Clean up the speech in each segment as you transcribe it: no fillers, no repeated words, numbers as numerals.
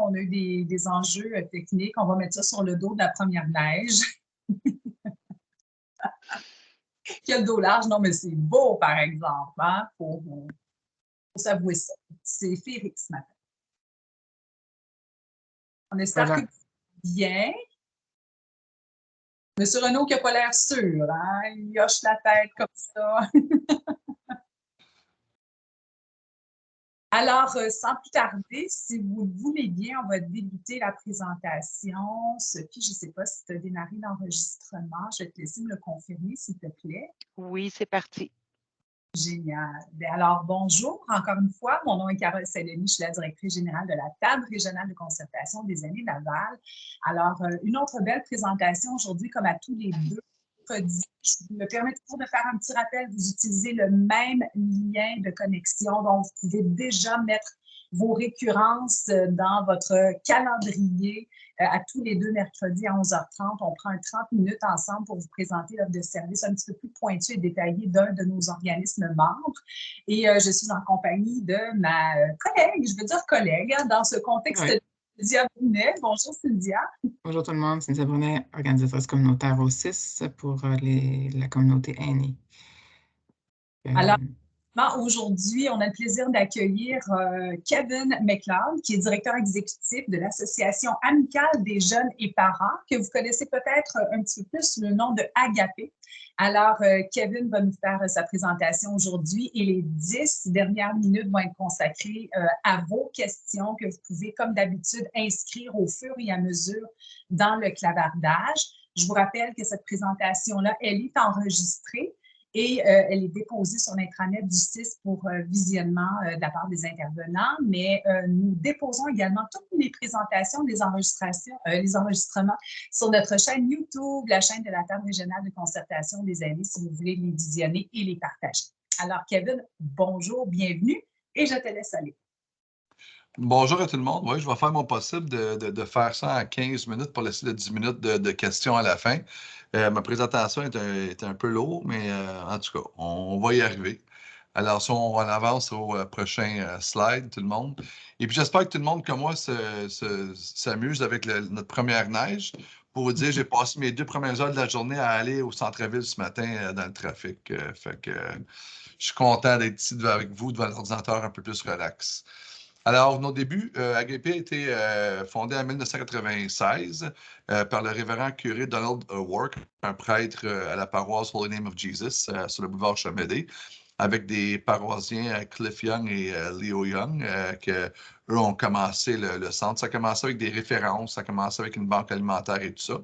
On a eu des enjeux techniques. On va mettre ça sur le dos de la première neige. Qui a le dos large. Non, mais c'est beau, par exemple. Hein? Faut s'avouer ça. C'est féerique ce matin. On espère que bien. Monsieur Renaud qui n'a pas l'air sûr. Hein? Il hoche la tête comme ça. Alors, sans plus tarder, si vous le voulez bien, on va débuter la présentation. Sophie, je ne sais pas si tu as démarré l'enregistrement. Je vais te laisser me le confirmer, s'il te plaît. Oui, c'est parti. Génial. Bien, alors, bonjour. Encore une fois, mon nom est Carole Saint-Denis. Je suis la directrice générale de la Table régionale de concertation des aînés Laval. Alors, une autre belle présentation aujourd'hui, comme à tous les deux. Je me permets toujours de faire un petit rappel. Vous utilisez le même lien de connexion, donc vous pouvez déjà mettre vos récurrences dans votre calendrier à tous les deux mercredis à 11h30. On prend 30 minutes ensemble pour vous présenter l'offre de service un petit peu plus pointue et détaillée d'un de nos organismes membres. Et je suis en compagnie de ma collègue, je veux dire collègue, hein, dans ce contexte. Oui. Cynthia Brunet. Bonjour, Cynthia. Bonjour tout le monde, Cynthia Brunet, organisatrice communautaire au CIS pour la communauté aînée. Alors, aujourd'hui, on a le plaisir d'accueillir Kevin McLeod, qui est directeur exécutif de l'Association amicale des jeunes et parents, que vous connaissez peut-être un petit peu plus sous le nom de Agapé. Alors, Kevin va nous faire sa présentation aujourd'hui et les 10 dernières minutes vont être consacrées à vos questions que vous pouvez, comme d'habitude, inscrire au fur et à mesure dans le clavardage. Je vous rappelle que cette présentation-là, elle est enregistrée. Et elle est déposée sur l'intranet du CIS pour visionnement de la part des intervenants, mais nous déposons également toutes les présentations, les enregistrements sur notre chaîne YouTube, la chaîne de la Table régionale de concertation des aînés, si vous voulez les visionner et les partager. Alors, Kevin, bonjour, bienvenue, et je te laisse aller. Bonjour à tout le monde. Oui, je vais faire mon possible de faire ça en 15 minutes pour laisser 10 minutes de questions à la fin. Ma présentation est un peu lourde, mais en tout cas, on va y arriver. Alors, si on avance au prochain slide, tout le monde. Et puis, j'espère que tout le monde, comme moi, s'amuse avec notre première neige. Pour vous dire, j'ai passé mes 2 premières heures de la journée à aller au centre-ville ce matin dans le trafic. Fait que je suis content d'être ici avec vous devant l'ordinateur un peu plus relax. Alors, nos débuts, Agapé a été fondé en 1996 par le révérend curé Donald Work, un prêtre à la paroisse Holy Name of Jesus sur le boulevard Chamédé, avec des paroissiens Cliff Young et Leo Young, que eux ont commencé le centre. Ça a commencé avec des références, ça a commencé avec une banque alimentaire et tout ça.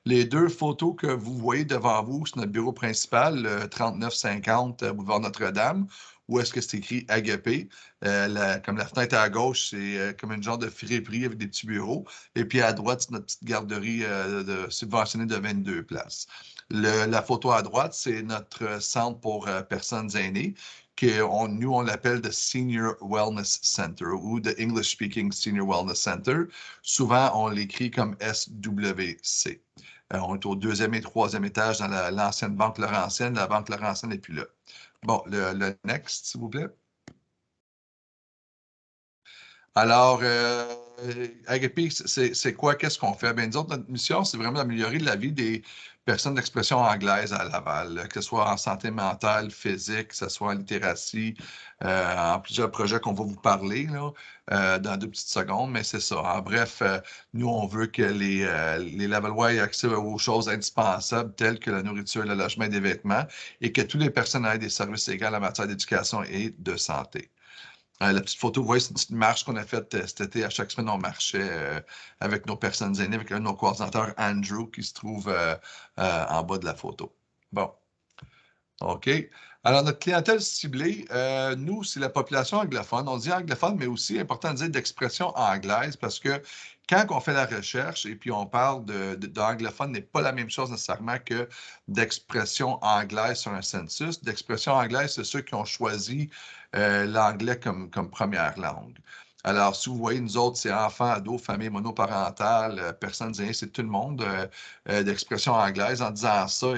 Les 2 photos que vous voyez devant vous, c'est notre bureau principal, le 3950 boulevard Notre-Dame, où est-ce que c'est écrit Agapé. Comme la fenêtre à gauche, c'est comme une genre de friperie avec des petits bureaux. Et puis à droite, c'est notre petite garderie subventionnée de 22 places. La photo à droite, c'est notre centre pour personnes aînées, nous, on l'appelle le Senior Wellness Center ou the English Speaking Senior Wellness Center. Souvent, on l'écrit comme SWC. On est au 2e et 3e étage dans l'ancienne Banque Laurentienne. La Banque Laurentienne n'est plus là. Bon, le next, s'il vous plaît. Alors, Agapé, c'est quoi? Qu'est-ce qu'on fait? Bien, disons, notre mission, c'est vraiment d'améliorer la vie des personnes d'expression anglaise à Laval, que ce soit en santé mentale, physique, que ce soit en littératie, en plusieurs projets qu'on va vous parler là, dans 2 petites secondes, mais c'est ça. En bref, nous, on veut que les Lavallois aient accès aux choses indispensables telles que la nourriture, le logement et des vêtements, et que toutes les personnes aient des services égaux en matière d'éducation et de santé. La petite photo, vous voyez, c'est une petite marche qu'on a faite cet été. À chaque semaine, on marchait avec nos personnes aînées, avec un de nos coordinateurs, Andrew, qui se trouve en bas de la photo. Bon. OK. Alors, notre clientèle ciblée, nous, c'est la population anglophone. On dit anglophone, mais aussi important de dire d'expression anglaise parce que quand on fait la recherche et puis on parle d'anglophone, n'est pas la même chose nécessairement que d'expression anglaise sur un census. D'expression anglaise, c'est ceux qui ont choisi l'anglais comme première langue. Alors, si vous voyez, nous autres, c'est enfants, ados, familles monoparentales, personnes aînées, c'est tout le monde d'expression anglaise. En disant ça,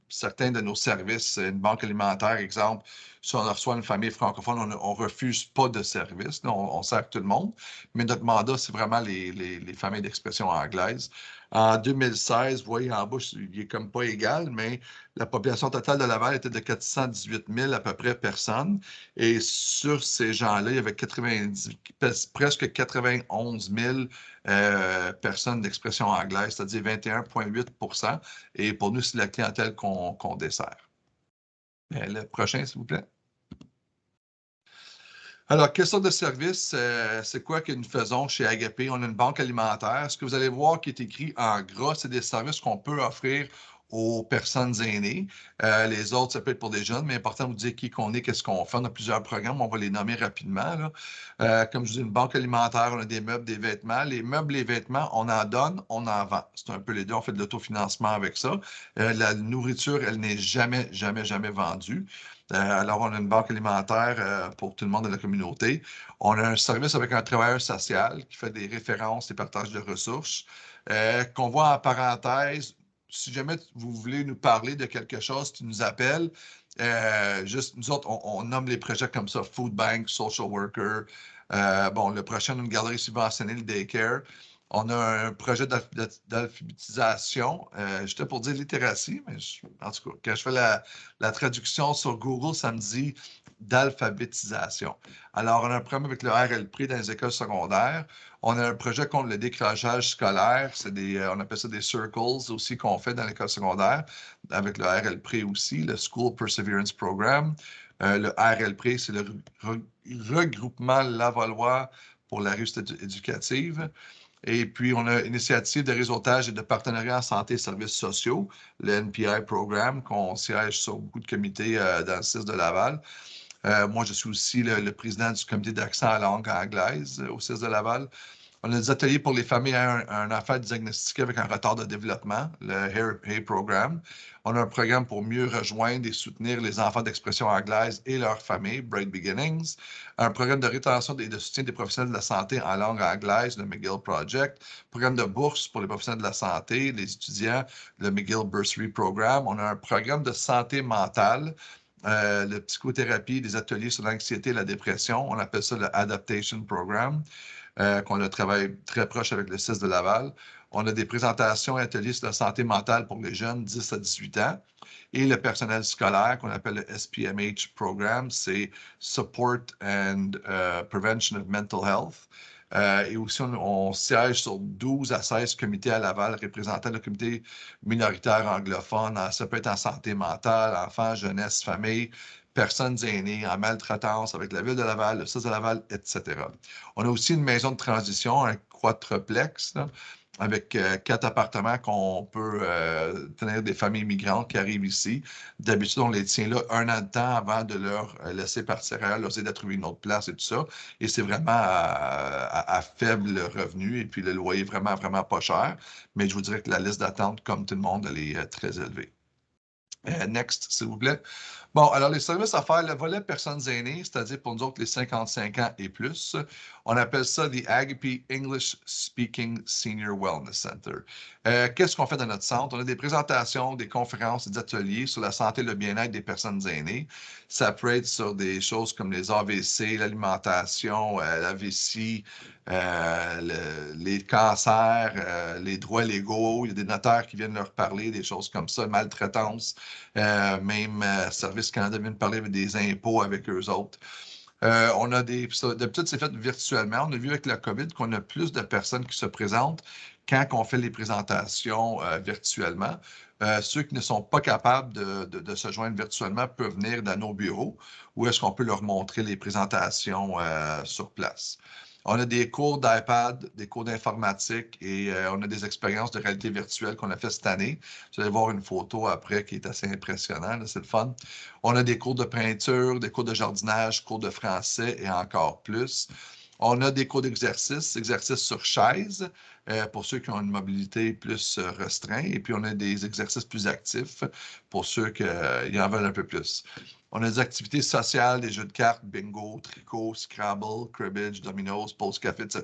certains de nos services, une banque alimentaire, exemple, si on reçoit une famille francophone, on ne refuse pas de service, on sert tout le monde, mais notre mandat, c'est vraiment les familles d'expression anglaise. En 2016, vous voyez en bas, il n'est comme pas égal, mais la population totale de Laval était de 418 000 à peu près personnes. Et sur ces gens-là, il y avait presque 91 000 personnes d'expression anglaise, c'est-à-dire 21,8 %. Et pour nous, c'est la clientèle qu'on dessert. Le prochain, s'il vous plaît. Alors, quelle sorte de service, c'est quoi que nous faisons chez Agapé? On a une banque alimentaire. Ce que vous allez voir qui est écrit en gras, c'est des services qu'on peut offrir aux personnes aînées. Les autres, ça peut être pour des jeunes, mais important de vous dire qui qu'on est, qu'est-ce qu'on fait. On a plusieurs programmes, on va les nommer rapidement. Là. Comme je dis, une banque alimentaire, on a des meubles, des vêtements. Les meubles, les vêtements, on en donne, on en vend. C'est un peu les deux, on fait de l'autofinancement avec ça. La nourriture, elle n'est jamais, jamais, jamais vendue. Alors, on a une banque alimentaire pour tout le monde de la communauté. On a un service avec un travailleur social qui fait des références, des partages de ressources. Qu'on voit en parenthèse, si jamais vous voulez nous parler de quelque chose, tu nous appelles. Juste, nous autres, on nomme les projets comme ça, Food Bank, Social Worker. Bon, le prochain, une galerie subventionnée, le Daycare. On a un projet d'alphabétisation, j'étais pour dire littératie, mais en tout cas, quand je fais la traduction sur Google, ça me dit d'alphabétisation. Alors, on a un programme avec le RLP dans les écoles secondaires. On a un projet contre le décrochage scolaire. On appelle ça des circles aussi qu'on fait dans l'école secondaire, avec le RLP aussi, le School Perseverance Program. Le RLP, c'est le regroupement Lavallois pour la réussite éducative. Et puis, on a une initiative de réseautage et de partenariat en santé et services sociaux, le NPI Programme, qu'on siège sur beaucoup de comités dans le CIS de Laval. Moi, je suis aussi le président du comité d'accent à la langue anglaise au CIS de Laval. On a des ateliers pour les familles ayant un enfant diagnostiqué avec un retard de développement, le Hey Programme. On a un programme pour mieux rejoindre et soutenir les enfants d'expression anglaise et leurs familles, Bright Beginnings. Un programme de rétention et de soutien des professionnels de la santé en langue anglaise, le McGill Project. Programme de bourse pour les professionnels de la santé, les étudiants, le McGill Bursary Programme. On a un programme de santé mentale. La psychothérapie, des ateliers sur l'anxiété et la dépression. On appelle ça le Adaptation Program, qu'on a travaillé très proche avec le CIS de Laval. On a des présentations et ateliers sur la santé mentale pour les jeunes 10 à 18 ans. Et le personnel scolaire, qu'on appelle le SPMH Program, c'est Support and Prevention of Mental Health. Et aussi, on siège sur 12 à 16 comités à Laval représentant le comité minoritaire anglophone. Ça peut être en santé mentale, enfants, jeunesse, famille, personnes aînées, en maltraitance avec la Ville de Laval, le CIS de Laval, etc. On a aussi une maison de transition, un quadruplex, là, avec 4 appartements qu'on peut tenir des familles migrantes qui arrivent ici. D'habitude, on les tient là un an de temps avant de leur laisser partir ailleurs, leur aider à trouver une autre place et tout ça. Et c'est vraiment à faible revenu et puis le loyer est vraiment, vraiment pas cher. Mais je vous dirais que la liste d'attente, comme tout le monde, elle est très élevée. Next, s'il vous plaît. Bon, alors les services à faire, le volet personnes aînées, c'est-à-dire pour nous autres les 55 ans et plus, on appelle ça the Agape English Speaking Senior Wellness Center. Qu'est-ce qu'on fait dans notre centre? On a des présentations, des conférences, des ateliers sur la santé et le bien-être des personnes aînées. Ça peut être sur des choses comme les AVC, l'alimentation, la vessie, les cancers, les droits légaux. Il y a des notaires qui viennent leur parler, des choses comme ça, maltraitance. Même Service Canada vient de parler avec des impôts avec eux autres. On a d'habitude, c'est fait virtuellement. On a vu avec la COVID qu'on a plus de personnes qui se présentent quand on fait les présentations virtuellement. Ceux qui ne sont pas capables de se joindre virtuellement peuvent venir dans nos bureaux où est-ce qu'on peut leur montrer les présentations sur place. On a des cours d'iPad, des cours d'informatique et on a des expériences de réalité virtuelle qu'on a fait cette année. Vous allez voir une photo après qui est assez impressionnante, c'est le fun. On a des cours de peinture, des cours de jardinage, cours de français et encore plus. On a des cours d'exercice, exercices sur chaise pour ceux qui ont une mobilité plus restreinte. Et puis, on a des exercices plus actifs pour ceux qui en veulent un peu plus. On a des activités sociales, des jeux de cartes, bingo, tricot, Scrabble, cribbage, dominoes, pause café, etc.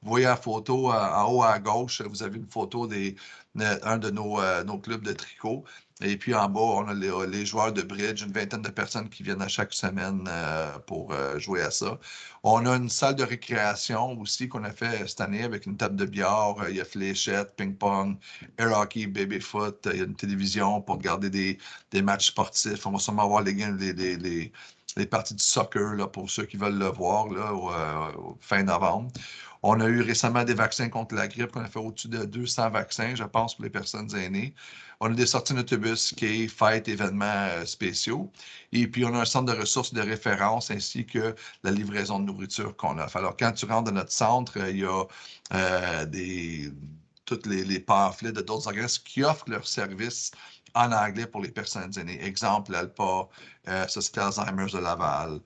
Vous voyez la photo en haut à gauche, vous avez une photo des un de nos clubs de tricot. Et puis en bas, on a les joueurs de bridge, une vingtaine de personnes qui viennent à chaque semaine pour jouer à ça. On a une salle de récréation aussi qu'on a fait cette année avec une table de billard. Il y a fléchettes, ping-pong, air hockey, baby-foot. Il y a une télévision pour regarder des matchs sportifs. On va sûrement avoir les parties du soccer là, pour ceux qui veulent le voir là, fin novembre. On a eu récemment des vaccins contre la grippe. On a fait au-dessus de 200 vaccins, je pense, pour les personnes aînées. On a des sorties d'autobus, ski, fêtes, événements spéciaux. Et puis, on a un centre de ressources de référence ainsi que la livraison de nourriture qu'on offre. Alors, quand tu rentres dans notre centre, il y a tous les pamphlets de d'autres organismes qui offrent leurs services en anglais pour les personnes aînées. Exemple, ALPA, Société Alzheimer de Laval,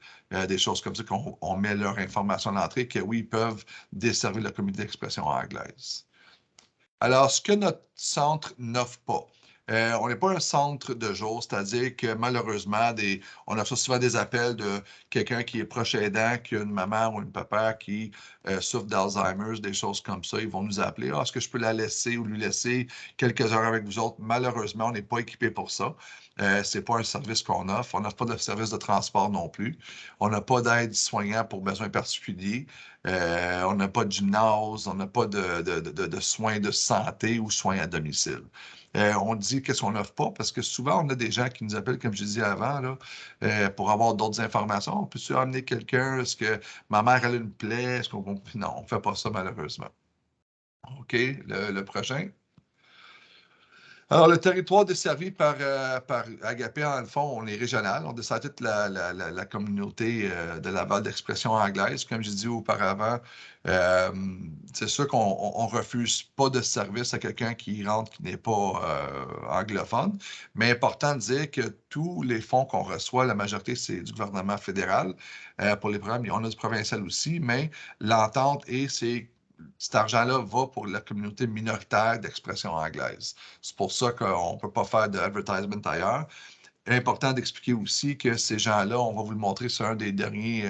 des choses comme ça qu'on met leur information à l'entrée, que oui, ils peuvent desservir la communauté d'expression anglaise. Alors, ce que notre centre n'offre pas, on n'est pas un centre de jour, c'est-à-dire que malheureusement, on a souvent des appels de quelqu'un qui est proche aidant, qui a une maman ou une papa qui souffre d'Alzheimer, des choses comme ça. Ils vont nous appeler. Est-ce que je peux la laisser ou lui laisser quelques heures avec vous autres? Malheureusement, on n'est pas équipé pour ça. Ce n'est pas un service qu'on offre. On n'offre pas de service de transport non plus. On n'a pas d'aide soignant pour besoins particuliers. On n'a pas de gymnase. On n'a pas de soins de santé ou soins à domicile. On dit qu'est-ce qu'on n'offre pas parce que souvent, on a des gens qui nous appellent, comme je disais avant, là, pour avoir d'autres informations. On peut-tu amener quelqu'un? Est-ce que ma mère, elle a une plaie? Non, on ne fait pas ça, malheureusement. OK, le prochain. Alors, le territoire desservi par Agapé, en le fond, on est régional. On dessert toute la communauté de Laval d'expression anglaise. Comme j'ai dit auparavant, c'est sûr qu'on ne refuse pas de service à quelqu'un qui rentre qui n'est pas anglophone, mais important de dire que tous les fonds qu'on reçoit, la majorité, c'est du gouvernement fédéral. Pour les programmes, on a du provincial aussi, mais l'entente cet argent-là va pour la communauté minoritaire d'expression anglaise. C'est pour ça qu'on ne peut pas faire d'advertisement ailleurs. Important d'expliquer aussi que ces gens-là, on va vous le montrer sur un des derniers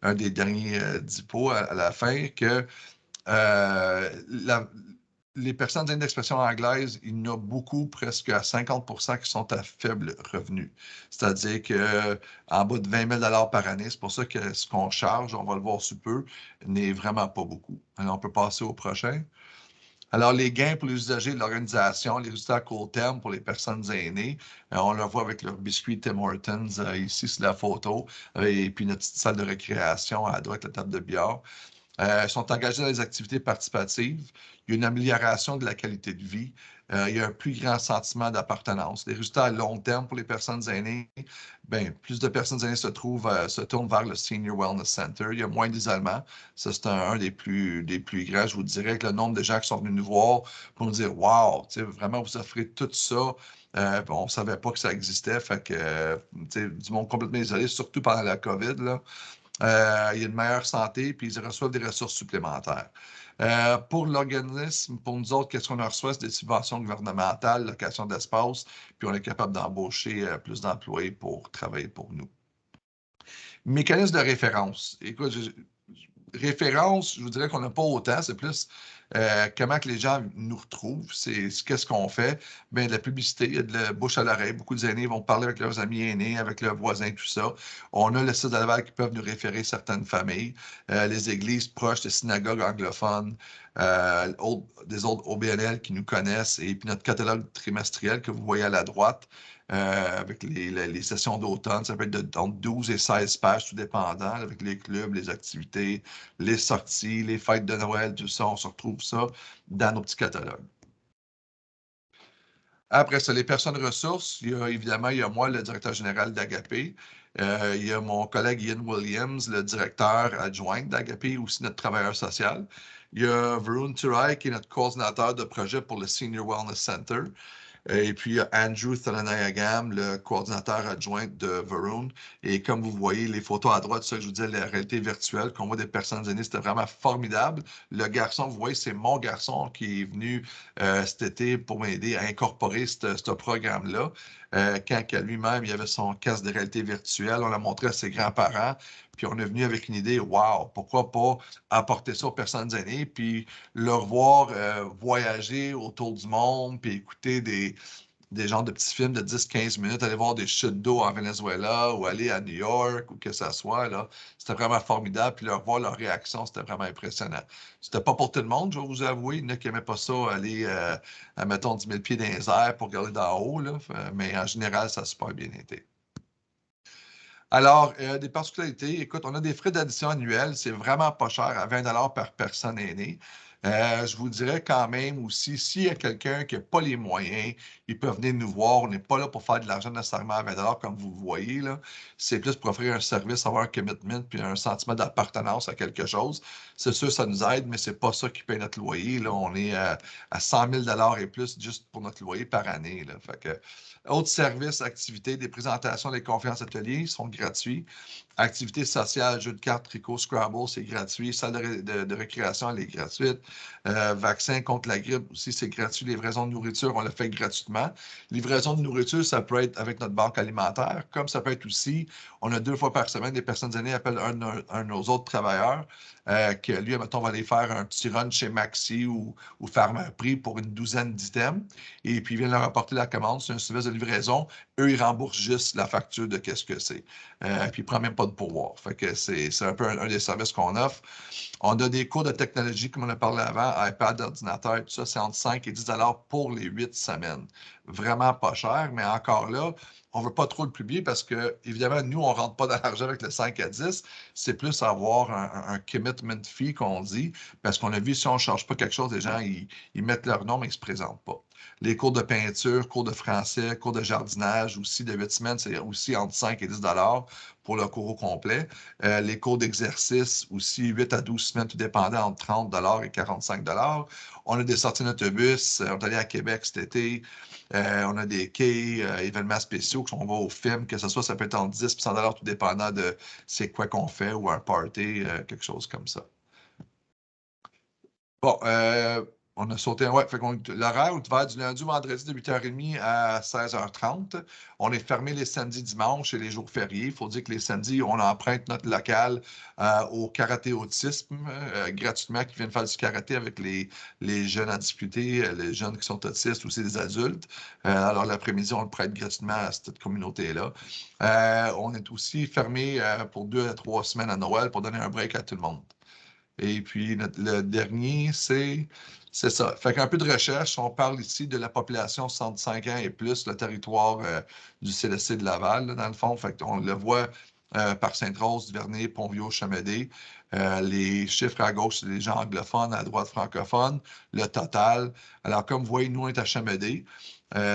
diapos à la fin, que les personnes d'expression anglaise, il y en a beaucoup, presque à 50% qui sont à faible revenu. C'est-à-dire qu'en bas de 20 000 par année, c'est pour ça que ce qu'on charge, on va le voir sous peu, n'est vraiment pas beaucoup. Alors, on peut passer au prochain. Alors, les gains pour les usagers de l'organisation, les résultats à court terme pour les personnes aînées, on le voit avec leur biscuit Tim Hortons, ici, c'est la photo, et puis notre petite salle de récréation à droite, la table de billard. Sont engagés dans les activités participatives. Il y a une amélioration de la qualité de vie. Il y a un plus grand sentiment d'appartenance. Les résultats à long terme pour les personnes aînées, bien, plus de personnes aînées se tournent vers le Senior Wellness Center. Il y a moins d'isolement. Ça, c'est un des plus grands. Je vous dirais que le nombre de gens qui sont venus nous voir pour nous dire « Wow, vraiment, vous offrez tout ça. » On ne savait pas que ça existait. Fait que, du monde complètement isolé, surtout pendant la COVID, là. Il y a une meilleure santé, puis ils reçoivent des ressources supplémentaires. Pour l'organisme, pour nous autres, qu'est-ce qu'on reçoit? C'est des subventions gouvernementales, location d'espace, puis on est capable d'embaucher plus d'employés pour travailler pour nous. Mécanisme de référence. Écoute, référence, je vous dirais qu'on n'a pas autant, c'est plus comment que les gens nous retrouvent, c'est qu'est-ce qu'on fait. Bien, de la publicité, il y a de la bouche à l'oreille. Beaucoup d'aînés vont parler avec leurs amis aînés, avec leurs voisins, tout ça. On a le site de Laval qui peuvent nous référer certaines familles, les églises proches des synagogues anglophones, des autres OBNL qui nous connaissent, et puis notre catalogue trimestriel que vous voyez à la droite. Avec les sessions d'automne, ça peut être entre 12 et 16 pages, tout dépendant, avec les clubs, les activités, les sorties, les fêtes de Noël, tout ça, on se retrouve ça dans nos petits catalogues. Après ça, les personnes ressources, évidemment, il y a moi, le directeur général d'Agapé. Il y a mon collègue Ian Williams, le directeur adjoint d'Agapé, aussi notre travailleur social. Il y a Varun Turai, qui est notre coordinateur de projet pour le Senior Wellness Center. Et puis, il y a Andrew Thalanayagam, le coordinateur adjoint de Varun. Et comme vous voyez, les photos à droite, ça, je vous disais, la réalité virtuelle, qu'on voit des personnes aînées, c'était vraiment formidable. Le garçon, vous voyez, c'est mon garçon qui est venu cet été pour m'aider à incorporer ce programme-là. Quand lui-même, il avait son casque de réalité virtuelle, on l'a montré à ses grands-parents. Puis on est venu avec une idée, wow, pourquoi pas apporter ça aux personnes aînées, puis leur voir voyager autour du monde, puis écouter des genres de petits films de 10-15 minutes, aller voir des chutes d'eau en Venezuela ou aller à New York ou que ce soit, là. C'était vraiment formidable. Puis leur voir leur réaction, c'était vraiment impressionnant. C'était pas pour tout le monde, je vais vous avouer. Il y en a qui n'aimaient pas ça, aller, mettons, 10 000 pieds dans les airs pour regarder d'en haut, là. Mais en général, ça a super bien été. Alors, des particularités, écoute, on a des frais d'addition annuels, c'est vraiment pas cher, à 20 $ par personne aînée. Je vous dirais quand même aussi, s'il y a quelqu'un qui n'a pas les moyens, il peut venir nous voir. On n'est pas là pour faire de l'argent nécessairement à 20 $ comme vous le voyez, là. C'est plus pour offrir un service, avoir un commitment puis un sentiment d'appartenance à quelque chose. C'est sûr, ça nous aide, mais c'est pas ça qui paye notre loyer, là. On est à 100 000 $ et plus juste pour notre loyer par année, là. Fait que, autres services, activités, des présentations, des conférences ateliers sont gratuits. Activités sociales, jeux de cartes, tricot, Scrabble, c'est gratuit. Salle de récréation, elle est gratuite. Vaccin contre la grippe aussi, c'est gratuit. Livraison de nourriture, on le fait gratuitement. Livraison de nourriture, ça peut être avec notre banque alimentaire, comme ça peut être aussi, on a 2 fois par semaine, des personnes aînées appellent un de nos autres travailleurs, que lui, mettons, va aller faire un petit run chez Maxi ou Pharmaprix pour une douzaine d'items. Et puis, il vient leur apporter la commande. C'est un service de livraison. Eux, ils remboursent juste la facture de qu'est-ce que c'est. Puis, ils ne prennent même pas de pourboire. Fait que c'est un peu un des services qu'on offre. On a des cours de technologie, comme on a parlé avant, iPad, ordinateur, tout ça, c'est entre 5 et 10 $ pour les 8 semaines. Vraiment pas cher, mais encore là, on ne veut pas trop le publier parce que, évidemment, nous, on ne rentre pas dans l'argent avec le 5 à 10. C'est plus avoir un commitment fee qu'on dit, parce qu'on a vu, si on ne charge pas quelque chose, les gens, ils mettent leur nom, mais ils ne se présentent pas. Les cours de peinture, cours de français, cours de jardinage aussi de 8 semaines, c'est aussi entre 5 et 10 $ pour le cours au complet. Les cours d'exercice aussi, 8 à 12 semaines, tout dépendant, entre 30 $ et 45 $. On a des sorties d'autobus. On est allé à Québec cet été. On a des quais, événements spéciaux, qu'on va au film, que ce soit, ça peut être entre 10 et 100 $, tout dépendant de c'est quoi qu'on fait ou un party, quelque chose comme ça. Bon, on a sauté, ouais, fait l'horaire est ouvert du lundi au vendredi de 8h30 à 16h30. On est fermé les samedis, dimanches et les jours fériés. Il faut dire que les samedis, on emprunte notre local au karaté autisme gratuitement, qui viennent faire du karaté avec les jeunes en difficulté, les jeunes qui sont autistes, aussi des adultes. Alors, l'après-midi, on le prête gratuitement à cette communauté-là. On est aussi fermé pour 2 à 3 semaines à Noël pour donner un break à tout le monde. Et puis, le dernier, c'est ça. Fait qu'un peu de recherche, on parle ici de la population 65 ans et plus, le territoire du CLSC de Laval, là, dans le fond. Fait qu'on le voit par Sainte-Rose, Duvernay, Pont-Vieux, Chamédé. Les chiffres à gauche, c'est les gens anglophones, à droite francophones, le total. Alors, comme vous voyez, nous, on est à Chamédé.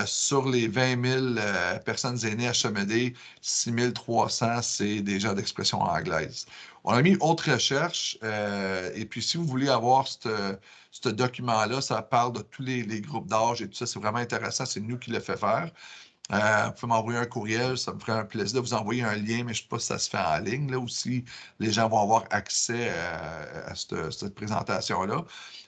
Sur les 20 000 personnes aînées à Chamédé, 6 300, c'est des gens d'expression anglaise. On a mis autre recherche, et puis si vous voulez avoir ce document-là, ça parle de tous les groupes d'âge et tout ça, c'est vraiment intéressant, c'est nous qui le fait faire. Vous pouvez m'envoyer un courriel, ça me ferait un plaisir de vous envoyer un lien, mais je ne sais pas si ça se fait en ligne, là aussi. Les gens vont avoir accès à cette présentation-là.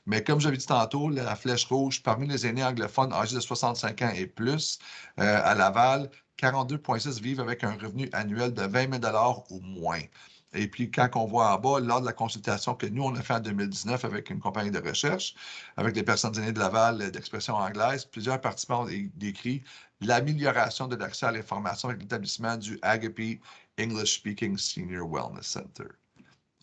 Mais comme j'avais dit tantôt, la flèche rouge, parmi les aînés anglophones âgés de 65 ans et plus, à Laval, 42,6 vivent avec un revenu annuel de 20 000 $ ou moins. Et puis, quand on voit en bas, lors de la consultation que nous, on a fait en 2019 avec une compagnie de recherche, avec des personnes aînées de Laval d'expression anglaise, plusieurs participants ont décrit l'amélioration de l'accès à l'information avec l'établissement du Agape English Speaking Senior Wellness Center.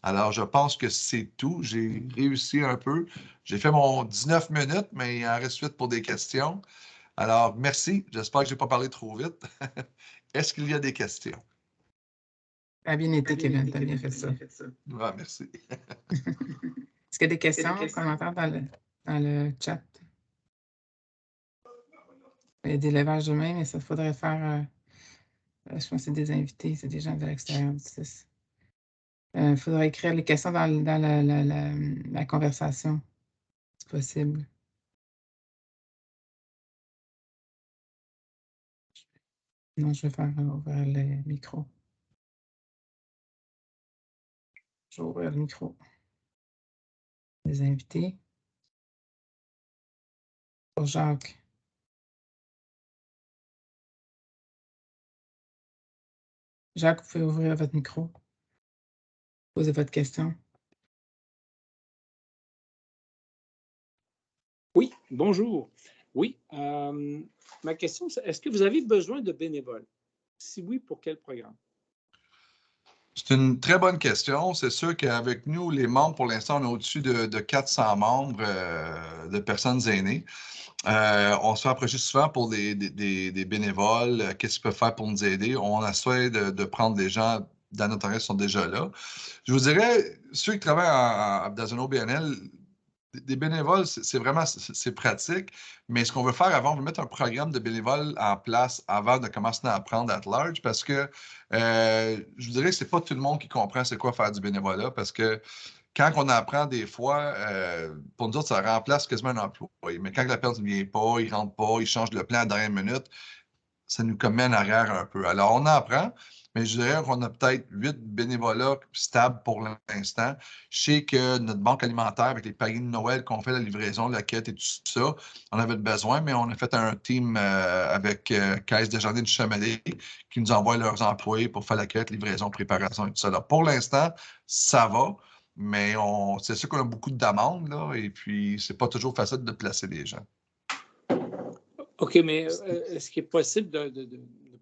Alors, je pense que c'est tout. J'ai réussi un peu. J'ai fait mon 19 minutes, mais il en reste 8 pour des questions. Alors, merci. J'espère que je n'ai pas parlé trop vite. Est-ce qu'il y a des questions? Ça a bien été, Kevin. Tu as bien fait ça. Ah, merci. Est-ce qu'il y a des questions, commentaires dans le chat? Il y a des lavages de main, mais ça faudrait faire. Je pense que c'est des invités, c'est des gens de l'extérieur du CIS. Il faudrait écrire les questions dans la conversation, si possible. Non, je vais faire ouvrir le micro. Je vais ouvrir le micro. Les invités. Pour Jacques. Jacques, vous pouvez ouvrir votre micro. poser votre question. Oui, bonjour. Oui, ma question, c'est est-ce que vous avez besoin de bénévoles? Si oui, pour quel programme? C'est une très bonne question. C'est sûr qu'avec nous, les membres, pour l'instant, on est au-dessus de 400 membres de personnes aînées. On se fait approcher souvent pour des bénévoles. Qu'est-ce qu'ils peuvent faire pour nous aider? On essaie de prendre des gens dans notre organisme qui sont déjà là. Je vous dirais, ceux qui travaillent dans un OBNL, des bénévoles, c'est pratique, mais ce qu'on veut faire avant, on veut mettre un programme de bénévoles en place avant de commencer à apprendre at large parce que je vous dirais que c'est pas tout le monde qui comprend c'est quoi faire du bénévolat parce que quand on apprend des fois, pour nous autres, ça remplace quasiment un emploi. Mais quand la personne ne vient pas, il ne rentre pas, il change le plan à la dernière minute, ça nous met en arrière un peu. Alors, on apprend, mais je dirais qu'on a peut-être 8 bénévolats stables pour l'instant. Je sais que notre banque alimentaire, avec les paniers de Noël qu'on fait, la livraison, la quête et tout ça, on avait besoin, mais on a fait un team avec Caisse de Jardin du Chamelet qui nous envoie leurs employés pour faire la quête, livraison, préparation et tout ça. Alors, pour l'instant, ça va. Mais c'est sûr qu'on a beaucoup de demandes, là, et puis c'est pas toujours facile de placer des gens. OK, mais est-ce qu'il est possible de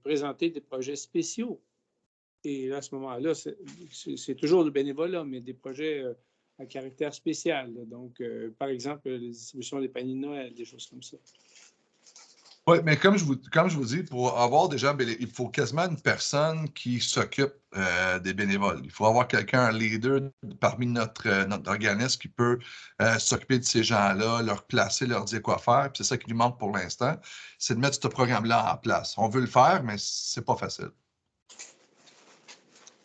présenter des projets spéciaux? Et là, à ce moment-là, c'est toujours le bénévolat, mais des projets à caractère spécial. Là. Donc, par exemple, la distribution des paniers de Noël, des choses comme ça. Oui, mais comme je vous dis, pour avoir déjà, il faut quasiment une personne qui s'occupe des bénévoles. Il faut avoir quelqu'un, un leader parmi notre organisme qui peut s'occuper de ces gens-là, leur placer, leur dire quoi faire. Puis c'est ça qui lui manque pour l'instant, c'est de mettre ce programme-là en place. On veut le faire, mais c'est pas facile.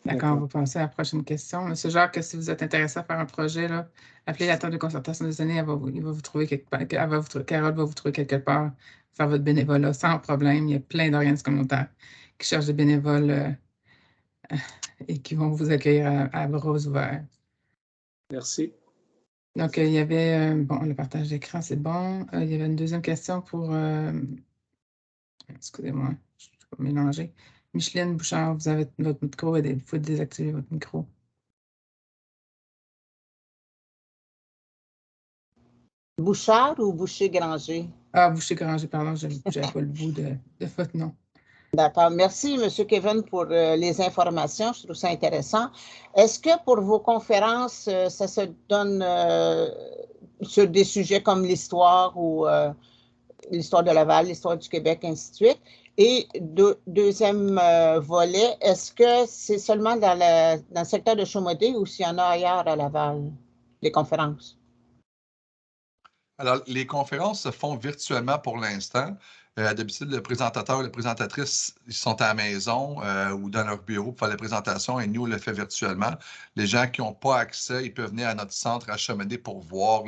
D'accord, on va passer à la prochaine question. Monsieur Jacques, si vous êtes intéressé à faire un projet, là, appelez la table de concertation des années, il va vous trouver quelque part, Carole va vous trouver quelque part, faire votre bénévolat sans problème. Il y a plein d'organismes communautaires qui cherchent des bénévoles et qui vont vous accueillir à bras ouverts. Merci. Donc, il y avait, bon, le partage d'écran, c'est bon. Il y avait une deuxième question pour, excusez-moi, je ne vais pas mélanger. Micheline Bouchard, vous avez votre micro, il faut désactiver votre micro. Bouchard ou Boucher-Granger? Ah, Boucher-Granger, pardon, je n'avais pas le bout de votre nom. D'accord. Merci, M. Kevin, pour les informations. Je trouve ça intéressant. Est-ce que pour vos conférences, ça se donne sur des sujets comme l'histoire ou l'histoire de Laval, l'histoire du Québec, ainsi de suite? Et deuxième volet, est-ce que c'est seulement dans le secteur de Chaumaudet ou s'il y en a ailleurs à Laval, les conférences? Alors, les conférences se font virtuellement pour l'instant. D'habitude, le présentateur ou la présentatrice, ils sont à la maison ou dans leur bureau pour faire les présentations et nous, on le fait virtuellement. Les gens qui n'ont pas accès, ils peuvent venir à notre centre à Chaumaudet pour voir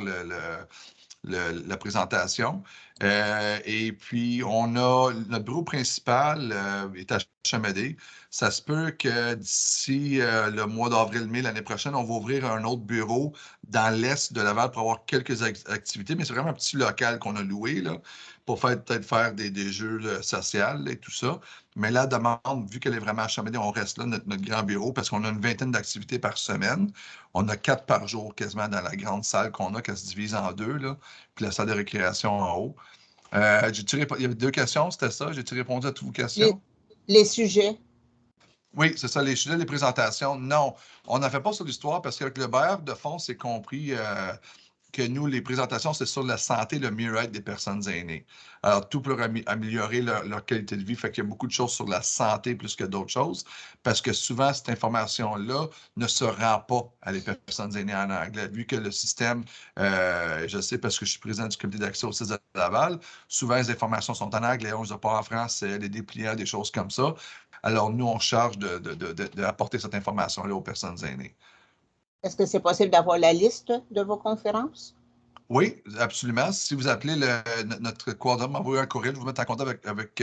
la présentation. Et puis, notre bureau principal est à Chaumaudet. Ça se peut que d'ici le mois d'avril-mai l'année prochaine, on va ouvrir un autre bureau dans l'est de Laval pour avoir quelques activités, mais c'est vraiment un petit local qu'on a loué là, pour peut-être faire des jeux sociaux et tout ça. Mais la demande, vu qu'elle est vraiment à Chaumaudet, on reste là, notre grand bureau, parce qu'on a une vingtaine d'activités par semaine. On a 4 par jour quasiment dans la grande salle qu'on a, qui se divise en 2, là, puis la salle de récréation en haut. Il y avait 2 questions, c'était ça? J'ai-tu répondu à toutes vos questions? Les sujets. Oui, c'est ça, les sujets, les présentations. Non, on n'en fait pas sur l'histoire parce qu'avec le bailleur de fonds, c'est compris que nous, les présentations, c'est sur la santé, le mieux-être des personnes aînées. Alors, tout pour améliorer leur qualité de vie. Fait qu'il y a beaucoup de choses sur la santé plus que d'autres choses, parce que souvent, cette information-là ne se rend pas à les personnes aînées en anglais. Vu que le système, je sais parce que je suis président du comité d'accès au CIS de Laval, souvent les informations sont en anglais, on ne les a pas en français, les dépliants, des choses comme ça. Alors, nous, on charge d'apporter cette information-là aux personnes aînées. Est-ce que c'est possible d'avoir la liste de vos conférences? Oui, absolument. Si vous appelez notre coordonnateur, m'envoyez un courriel, je vous mets en contact avec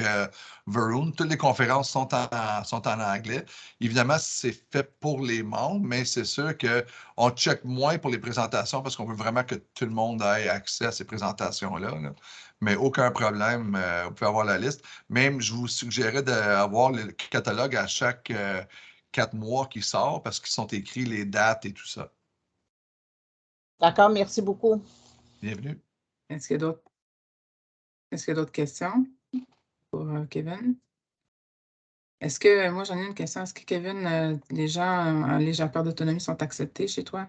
Varun. Toutes les conférences sont en anglais. Évidemment, c'est fait pour les membres, mais c'est sûr qu'on check moins pour les présentations parce qu'on veut vraiment que tout le monde ait accès à ces présentations-là. Là. Mais aucun problème, vous pouvez avoir la liste. Même, je vous suggérais d'avoir le catalogue à chaque 4 mois qui sort parce qu'ils sont écrits les dates et tout ça. D'accord, merci beaucoup. Bienvenue. Est-ce qu'il y a d'autres questions pour Kevin? Est-ce que, moi j'en ai une question, est-ce que Kevin, les gens en légère perte d'autonomie sont acceptés chez toi?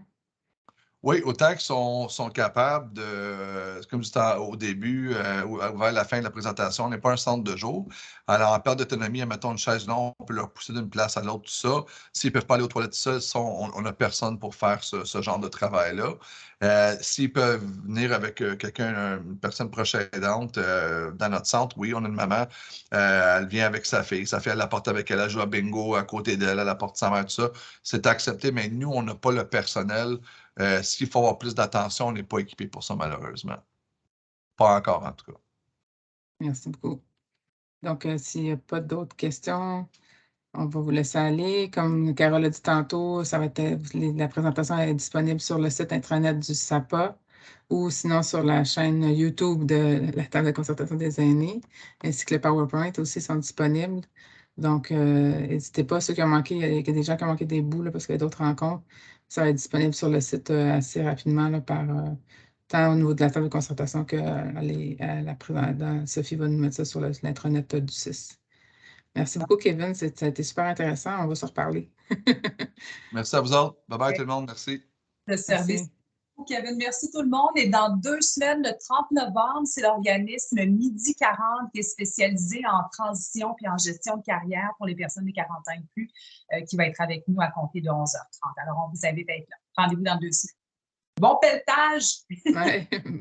Oui, autant qu'ils sont capables de, comme je disais au début, ou vers la fin de la présentation, on n'est pas un centre de jour. Alors, en perte d'autonomie, mettons une chaise longue, on peut leur pousser d'une place à l'autre, tout ça. S'ils ne peuvent pas aller aux toilettes seuls, on n'a personne pour faire ce genre de travail-là. S'ils peuvent venir avec quelqu'un, une personne proche aidante dans notre centre, oui, on a une maman, elle vient avec sa fille. Sa fille, elle la porte avec elle, elle joue à bingo à côté d'elle, elle la porte sa mère, tout ça. C'est accepté, mais nous, on n'a pas le personnel. S'il faut avoir plus d'attention, on n'est pas équipé pour ça, malheureusement. Pas encore, en tout cas. Merci beaucoup. Donc, s'il n'y a pas d'autres questions, on va vous laisser aller. Comme Carole a dit tantôt, ça va être, la présentation est disponible sur le site intranet du SAPA ou sinon sur la chaîne YouTube de la table de concertation des aînés, ainsi que le PowerPoint aussi sont disponibles. Donc, n'hésitez pas, ceux qui ont manqué, il y a des gens qui ont manqué des bouts là, parce qu'il y a d'autres rencontres. Ça va être disponible sur le site assez rapidement là, tant au niveau de la table de concertation que la présidente Sophie va nous mettre ça sur l'intranet du 6. Merci beaucoup, Kevin. Ça a été super intéressant. On va se reparler. Merci à vous autres. Bye bye tout le monde. Merci. Le service. Merci. Kevin, merci tout le monde. Et dans 2 semaines, le 30 novembre, c'est l'organisme Midi 40 qui est spécialisé en transition et en gestion de carrière pour les personnes de 40 ans et plus qui va être avec nous à compter de 11h30. Alors, on vous invite à être là. Rendez-vous dans 2 semaines. Bon pelletage! Ouais.